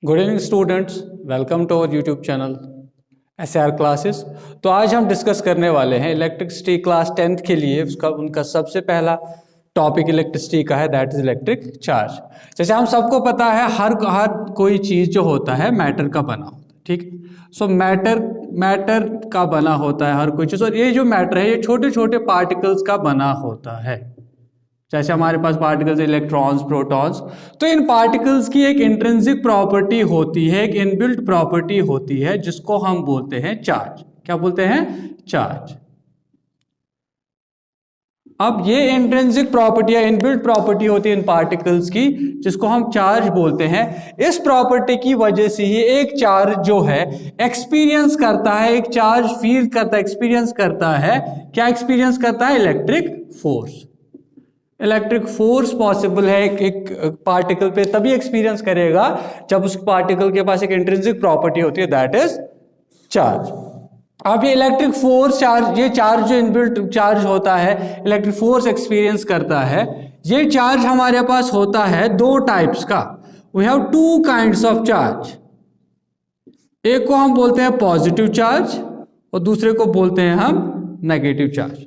Good evening students, welcome to our YouTube channel SR classes. तो आज हम discuss करने वाले हैं इलेक्ट्रिसिटी क्लास 10th के लिए उनका सबसे पहला टॉपिक इलेक्ट्रिसिटी का है, दैट इज इलेक्ट्रिक चार्ज। जैसे हम सबको पता है हर कोई चीज़ जो होता है मैटर का बना होता है, ठीक। सो मैटर का बना होता है हर कोई चीज़, और ये जो मैटर है ये छोटे छोटे पार्टिकल्स का बना होता है। जैसे हमारे पास पार्टिकल्स इलेक्ट्रॉन्स, प्रोटॉन्स, तो इन पार्टिकल्स की एक इंट्रिंसिक प्रॉपर्टी होती है, एक इनबिल्ट प्रॉपर्टी होती है जिसको हम बोलते हैं चार्ज। क्या बोलते हैं? चार्ज। अब ये इंट्रिंसिक प्रॉपर्टी या इनबिल्ट प्रॉपर्टी होती है इन पार्टिकल्स की, जिसको हम चार्ज बोलते हैं। इस प्रॉपर्टी की वजह से ही एक चार्ज जो है एक्सपीरियंस करता है, एक चार्ज फील करता है, एक्सपीरियंस करता है। क्या एक्सपीरियंस करता है? Electric force. Electric force possible है एक पार्टिकल पे तभी एक्सपीरियंस करेगा जब उस पार्टिकल के पास एक इंट्रिंसिक प्रॉपर्टी होती है, दैट इज चार्ज। अब ये इलेक्ट्रिक फोर्स चार्ज, ये चार्ज जो इनबिल्ट चार्ज होता है, इलेक्ट्रिक फोर्स एक्सपीरियंस करता है। ये चार्ज हमारे पास होता है दो टाइप्स का। We have two kinds of charge. एक को हम बोलते हैं पॉजिटिव चार्ज और दूसरे को बोलते हैं हम नेगेटिव चार्ज।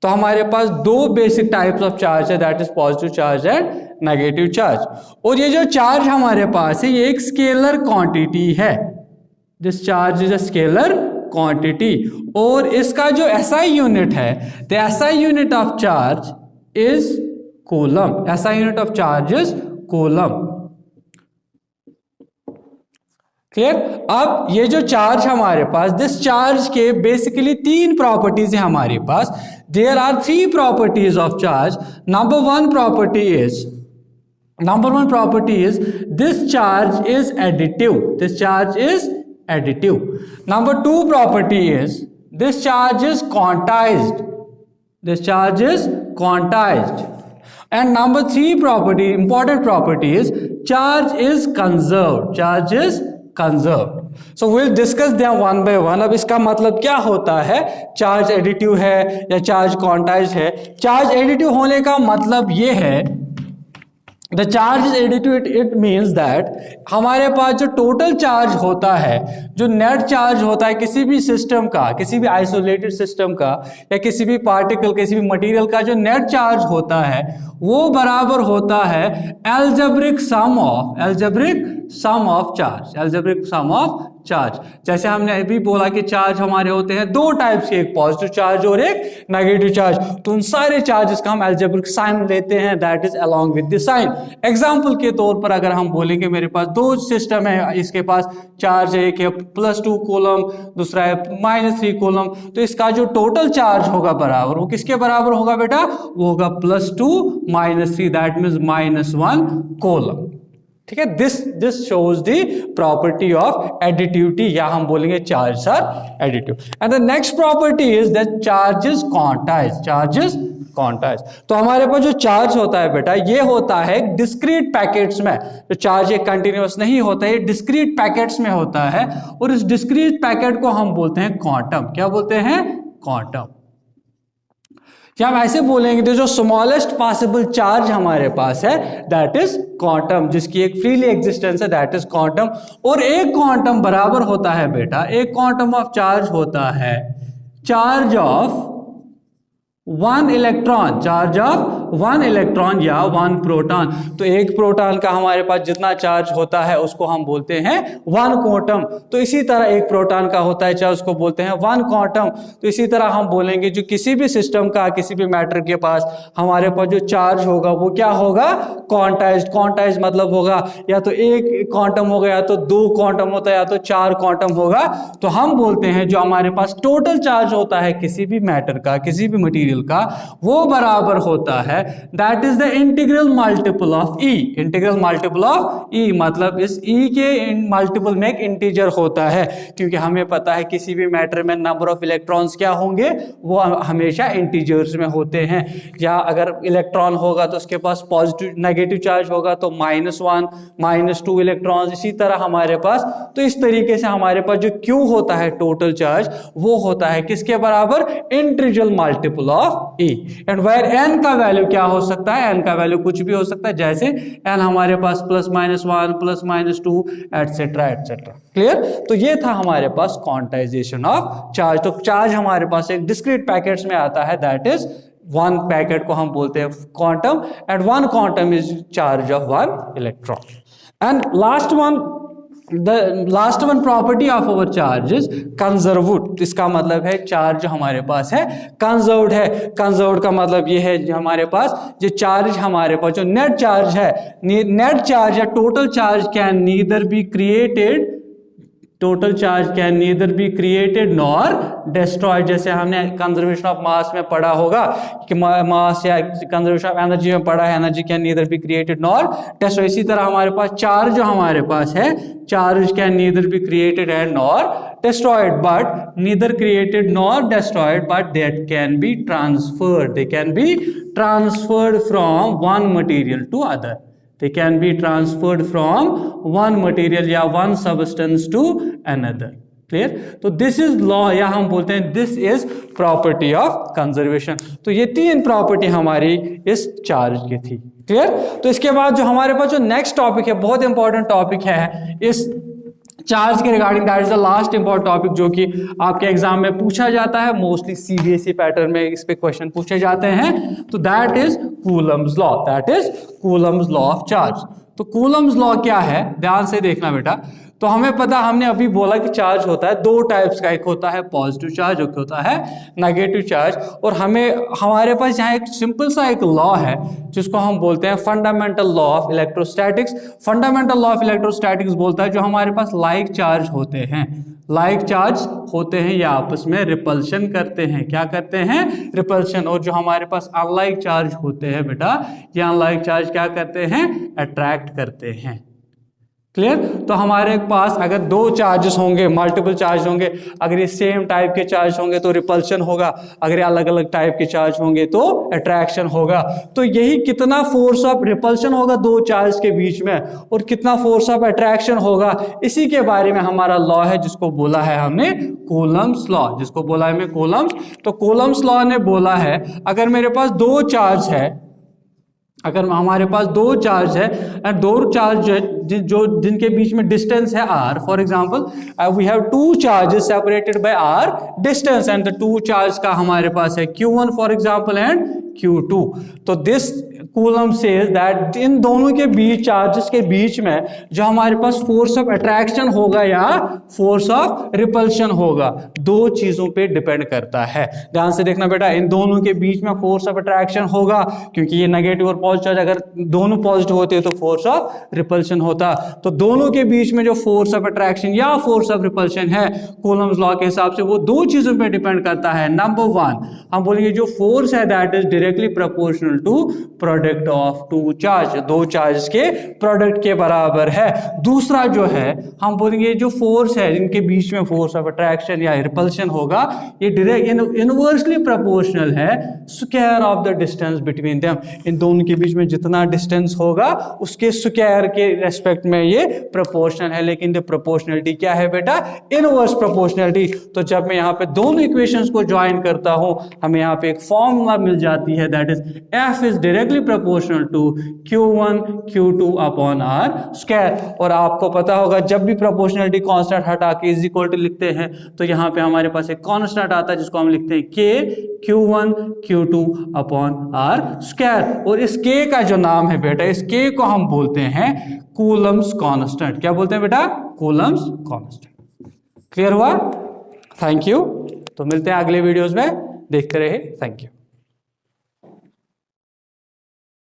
तो हमारे पास दो बेसिक टाइप्स ऑफ चार्ज है, that is positive charge and negative charge. और ये जो चार्ज हमारे पास है ये एक स्केलर क्वांटिटी है। This charge is a scalar quantity, और इसका जो SI यूनिट है, the SI unit of charge is coulomb. SI unit of charge is coulomb. Clear? अब ये जो चार्ज हमारे पास, दिस चार्ज के बेसिकली तीन प्रॉपर्टीज है हमारे पास। There are three properties of charge. Number one property is this charge is additive. This charge is additive. Number two property is this charge is quantized. This charge is quantized. And number three property, important property is charge is conserved. Charge is conserved. So we'll discuss them one by one. अब इसका मतलब क्या होता है? Charge additive है या charge quantized है? Charge additive होने का मतलब ये है, the charge is additive, it means that हमारे पास जो टोटल चार्ज होता है, जो नेट चार्ज होता है किसी भी सिस्टम का, किसी भी आइसोलेटेड सिस्टम का या किसी भी पार्टिकल, किसी भी मटेरियल का जो नेट चार्ज होता है वो बराबर होता है एल्जेब्रिक सम ऑफ चार्ज। जैसे हमने अभी बोला कि चार्ज हमारे होते हैं दो टाइप्स के, एक पॉजिटिव चार्ज और एक नेगेटिव चार्ज। तो उन सारे चार्जेस का हम एल्जेब्रिक साइन लेते हैं, that is along with the sign. Example के तौर पर अगर हम बोलेंगे मेरे पास दो सिस्टम है, इसके पास चार्ज है, एक है +2 कूलम, दूसरा है -3 कूलम, तो इसका जो टोटल चार्ज होगा बराबर, वो किसके बराबर होगा बेटा? वो होगा +2 -3, दैट मीन्स -1 कूलम। ठीक है, this shows the property of additivity, या हम बोलेंगे charge are additive. And the next property is that charge is quantized. तो हमारे पास जो चार्ज होता है बेटा, ये होता है डिस्क्रीट पैकेट्स में। तो चार्ज एक कंटिन्यूअस नहीं होता है, डिस्क्रीट पैकेट्स में होता है, और इस डिस्क्रीट पैकेट को हम बोलते हैं क्वांटम। क्या बोलते हैं? क्वांटम। क्या हम ऐसे बोलेंगे तो जो स्मॉलेस्ट पॉसिबल चार्ज हमारे पास है दैट इज क्वांटम, जिसकी एक फ्रीली एग्जिस्टेंस है, दैट इज क्वांटम। और एक क्वांटम बराबर होता है बेटा, एक क्वांटम ऑफ चार्ज होता है charge of 1 electron, charge of 1 electron या 1 प्रोटॉन। तो एक प्रोटॉन का हमारे पास जितना चार्ज होता है उसको हम बोलते हैं 1 क्वांटम। तो इसी तरह एक प्रोटॉन का होता है चार्ज, उसको बोलते हैं 1 क्वांटम। तो इसी तरह हम बोलेंगे जो किसी भी सिस्टम का, किसी भी मैटर के पास हमारे पास जो चार्ज होगा वो क्या होगा? क्वांटाइज्ड। क्वांटाइज्ड मतलब होगा या तो एक क्वांटम होगा, या तो 2 क्वांटम होता है, या तो 4 क्वांटम होगा। तो हम बोलते हैं जो हमारे पास टोटल चार्ज होता है किसी भी मैटर का, किसी भी मटीरियल का, वो बराबर होता है that is the integral multiple of e. Integral multiple of e मतलब इस ई के मल्टीपल में एक इंटीजर होता है, क्योंकि हमें पता है किसी भी मैटर में नंबर ऑफ इलेक्ट्रॉन्स क्या होंगे, वो हमेशा इंटीजर्स में होते हैं। या अगर इलेक्ट्रॉन होगा तो उसके पास पॉजिटिव नेगेटिव चार्ज होगा तो -1 -2 इलेक्ट्रॉन्स, इसी तरह हमारे पास। तो इस तरीके से हमारे पास जो Q होता है टोटल चार्ज, वो होता है किसके बराबर? Integral multiple of of A. And where N का वैल्यू क्या हो सकता है, एन का वैल्यू कुछ भी हो सकता है, जैसे एन हमारे पास +-1 +-2 एटसेट्रा एटसेट्रा। क्लियर। तो ये था हमारे पास क्वांटाइजेशन ऑफ चार्ज। तो चार्ज हमारे पास एक डिस्क्रीट पैकेट्स में आता है, दैट इज वन पैकेट को हम बोलते हैं quantum, and one quantum is charge of one electron. And last one property of our charge is conserved. इसका मतलब है चार्ज जो हमारे पास है कंजर्व्ड है। कंजर्व्ड का मतलब ये है हमारे पास जो चार्ज हमारे पास जो नेट चार्ज है, नेट चार्ज या total charge can neither be created, total charge can neither be created nor destroyed. जैसे हमने कंजर्वेशन ऑफ मास में पढ़ा होगा कि मास या कंजर्वेशन ऑफ एनर्जी में पढ़ा है, energy can neither be created nor destroyed. इसी तरह हमारे पास चार्ज जो हमारे पास है, charge can neither be created and nor destroyed, but neither created nor destroyed, but that can be transferred. They can be transferred from one material to other. They can be transferred from one material या one substance to another. Clear? तो this is law, या हम बोलते हैं this is property of conservation. तो ये तीन property हमारी इस चार्ज की थी। क्लियर। तो इसके बाद जो हमारे पास जो नेक्स्ट टॉपिक है, बहुत इंपॉर्टेंट टॉपिक है इस चार्ज के regarding, that is the last important topic जो कि आपके एग्जाम में पूछा जाता है, मोस्टली सीबीएसई पैटर्न में इस पे क्वेश्चन पूछे जाते हैं। तो that is Coulomb's law, that is Coulomb's law of charge. तो कूलम्स लॉ क्या है, ध्यान से देखना बेटा। तो हमें पता, हमने अभी बोला कि चार्ज होता है दो टाइप्स का, एक होता है पॉजिटिव चार्ज, एक होता है नेगेटिव चार्ज। और हमारे पास यहाँ एक सिंपल सा एक लॉ है जिसको हम बोलते हैं fundamental law of electrostatics. Fundamental law of electrostatics बोलता है जो हमारे पास लाइक चार्ज होते हैं, लाइक चार्ज होते हैं या आपस में रिपल्शन करते हैं, क्या करते हैं, रिपल्शन। और जो हमारे पास अनलाइक चार्ज होते हैं बेटा, ये अनलाइक चार्ज क्या करते हैं, अट्रैक्ट करते हैं। क्लियर। तो हमारे पास अगर दो चार्जेस होंगे, मल्टीपल चार्ज होंगे, अगर ये सेम टाइप के चार्ज होंगे तो रिपल्शन होगा, अगर ये अलग अलग टाइप के चार्ज होंगे तो अट्रैक्शन होगा। तो यही कितना फोर्स ऑफ रिपल्शन होगा दो चार्ज के बीच में और कितना फोर्स ऑफ अट्रैक्शन होगा, इसी के बारे में हमारा लॉ है जिसको बोला है हमने कूलम्स लॉ, जिसको बोला है हमें कूलम्स। तो कूलम्स लॉ ने बोला है अगर मेरे पास दो चार्ज है, अगर हमारे पास दो चार्ज है एंड दो चार्ज जो जिनके बीच में डिस्टेंस है r, for example we have two charges separated by r distance, and the two charge का हमारे पास है q1 for example and q2। तो this coulomb says that in दोनों के बीच, चार्जेस के बीच में जो हमारे पास फोर्स ऑफ अट्रैक्शन होगा या फोर्स ऑफ रिपल्शन होगा, दो चीजों पे डिपेंड करता है। ध्यान से देखना बेटा, इन दोनों के बीच में फोर्स ऑफ अट्रैक्शन होगा क्योंकि ये नेगेटिव और पॉजिटिव चार्ज, अगर दोनों पॉजिटिव होते तो फोर्स ऑफ रिपल्शन होता। तो दोनों के बीच में जो फोर्स ऑफ अट्रैक्शन या फोर्स ऑफ रिपल्शन है कूलम्स लॉ के हिसाब से, वो दो चीजों पे डिपेंड करता है। नंबर वन, हम बोलेंगे जो फोर्स है that is directly proportional to product of two charge, दो चार्ज के प्रोडक्ट के बराबर है। दूसरा जो है हम बोलेंगे जो फोर्स है इनके बीच में फोर्स ऑफ अट्रैक्शन या रिपल्शन होगा, ये डायरेक्ट इनवर्सली प्रोपोर्शनल है square of the distance between them. इन दोनों के बीच में जितना डिस्टेंस होगा उसके स्क्वायर के रेस्पेक्ट में ये प्रोपोर्शनल है। लेकिन द प्रोपोर्शनलिटी क्या है बेटा, इनवर्स प्रोपोर्शनलिटी। तो जब मैं यहाँ पे दोनों इक्वेशंस को ज्वाइन करता हूं, हमें यहाँ पे एक फॉर्मूला मिल जाती है that is F is directly proportional to Q1 Q2 upon R square. और आपको पता होगा जब भी प्रोपोर्शनलिटी कांस्टेंट हटा के इज इक्वल टू लिखते हैं तो यहाँ पे हमारे पास एक कांस्टेंट आता है जिसको हम लिखते हैं K Q1 Q2 upon R square. और इस K का जो नाम है बेटा, इस K को हम बोलते हैं कूलम्स कांस्टेंट। क्या बोलते हैं बेटा, कूलम्स कांस्टेंट। क्लियर हुआ? Thank you. तो मिलते हैं अगले वीडियोस में, देखते रहे। Thank you.